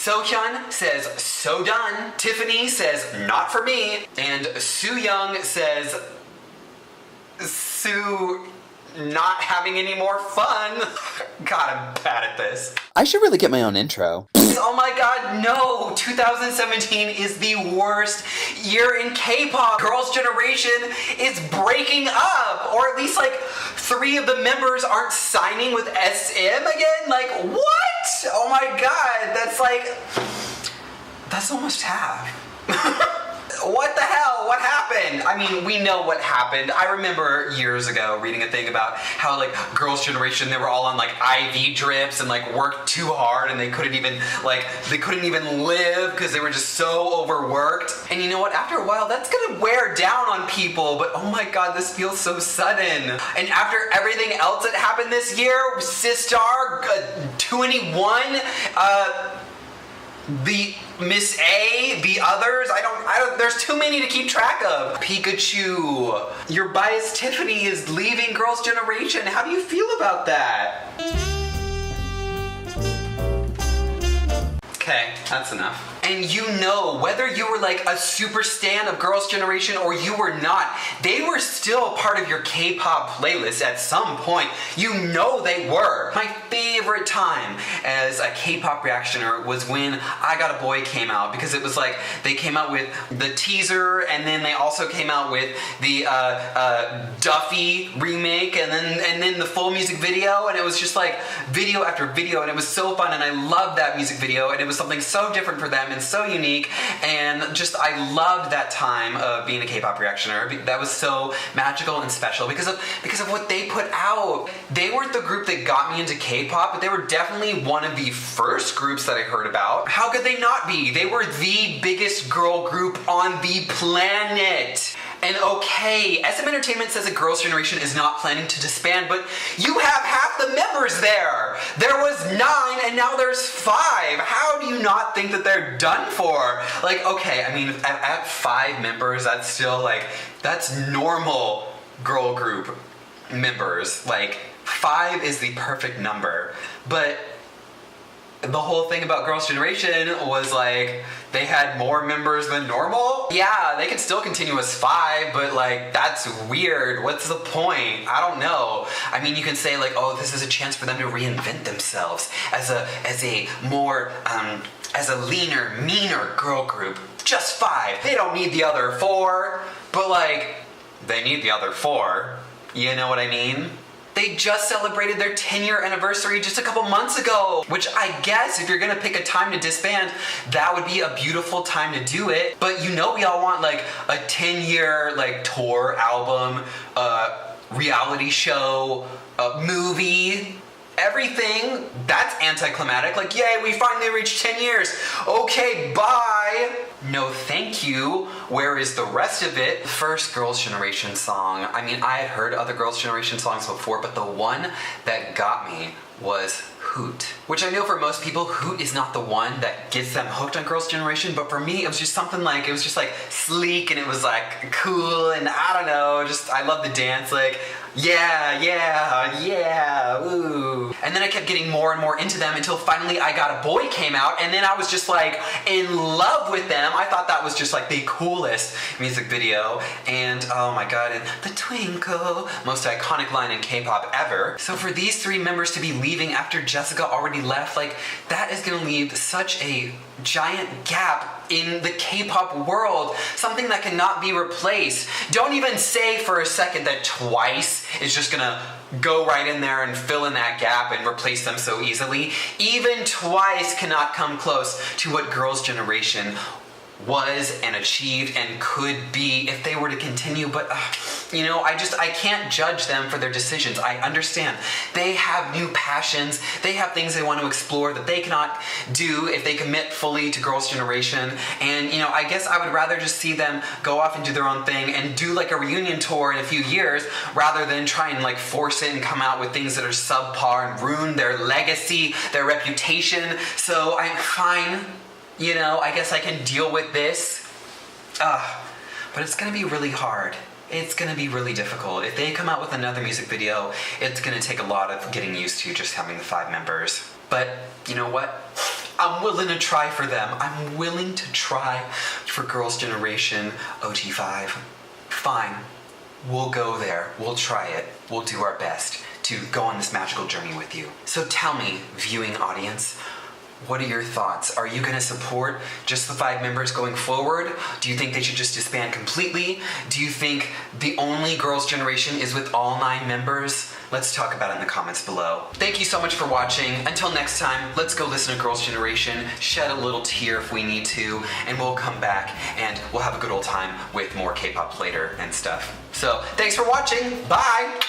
Sohyun says, so done. Tiffany says, not for me. And Sooyoung says, Sue not having any more fun. God, I'm bad at this. I should really get my own intro. Oh my god, no! 2017 is the worst year in K-pop. Girls' Generation is breaking up! Or at least like 3 of the members aren't signing with SM again? Like, what? Oh my god, that's almost half. What the hell? What happened? I mean, we know what happened. I remember years ago reading a thing about how like Girls' Generation, they were all on like IV drips and like worked too hard and they couldn't even live because they were just so overworked. And you know what? After a while, that's gonna wear down on people. But oh my god, this feels so sudden. And after everything else that happened this year, Sistar, 21, the Miss A, the others, I don't, there's too many to keep track of. Pikachu, your biased Tiffany is leaving Girls' Generation. How do you feel about that? Okay, that's enough. And you know, whether you were like a super stan of Girls' Generation or you were not, they were still part of your K-pop playlist at some point. You know they were. My favorite time as a K-pop reactioner was when I Got a Boy came out, because it was like they came out with the teaser and then they also came out with the Duffy remake and then the full music video, and it was just like video after video, and it was so fun, and I loved that music video, and it was something so different for them and so unique, and just I loved that time of being a K-pop reactioner. That was so magical and special because of what they put out. They weren't the group that got me into K-pop, but they were definitely one of the first groups that I heard about. How could they not be? They were the biggest girl group on the planet. And okay, SM Entertainment says that Girls' Generation is not planning to disband, but you have half the members there. There was 9 and now there's 5. How do you not think that they're done for? Like, okay, I mean, at 5 members, that's still like, that's normal girl group members. Like, 5 is the perfect number. But the whole thing about Girls' Generation was like, they had more members than normal? Yeah, they could still continue as 5, but like, that's weird. What's the point? I don't know. I mean, you can say like, oh, this is a chance for them to reinvent themselves as a more, as a leaner, meaner girl group. Just 5. They don't need the other 4, but like, they need the other 4. You know what I mean? They just celebrated their 10-year anniversary just a couple months ago, which I guess if you're gonna pick a time to disband, that would be a beautiful time to do it. But you know we all want like a 10-year like tour, album, reality show, movie, everything. That's anticlimactic. Like, yay, we finally reached 10 years. Okay, bye. No thank you. Where is the rest of it? First Girls' Generation song. I mean, I had heard other Girls' Generation songs before, but the one that got me was Hoot. Which I know for most people, Hoot is not the one that gets them hooked on Girls' Generation, but for me, it was just something like, it was just like sleek and it was like cool and I don't know, just I love the dance, like, yeah, ooh. And then I kept getting more and more into them until finally I Got a Boy came out, and then I was just like in love with them. I thought that was just like the coolest music video, and oh my god, and the twinkle, most iconic line in K-pop ever. So for these 3 members to be leaving after Jessica already left, like that is gonna leave such a giant gap in the K-pop world, something that cannot be replaced. Don't even say for a second that Twice is just gonna go right in there and fill in that gap and replace them so easily. Even Twice cannot come close to what Girls' Generation was and achieved and could be if they were to continue, but you know, I can't judge them for their decisions. I understand. They have new passions, they have things they want to explore that they cannot do if they commit fully to Girls' Generation, and you know, I guess I would rather just see them go off and do their own thing and do like a reunion tour in a few years rather than try and like force it and come out with things that are subpar and ruin their legacy, their reputation. So I'm fine. You know, I guess I can deal with this. But it's gonna be really hard. It's gonna be really difficult. If they come out with another music video, it's gonna take a lot of getting used to just having the 5 members. But you know what? I'm willing to try for them. I'm willing to try for Girls' Generation OT5. Fine. We'll go there. We'll try it. We'll do our best to go on this magical journey with you. So tell me, viewing audience, what are your thoughts? Are you going to support just the 5 members going forward? Do you think they should just disband completely? Do you think the only Girls' Generation is with all 9 members? Let's talk about it in the comments below. Thank you so much for watching. Until next time, let's go listen to Girls' Generation, shed a little tear if we need to, and we'll come back and we'll have a good old time with more K-pop later and stuff. So, thanks for watching. Bye!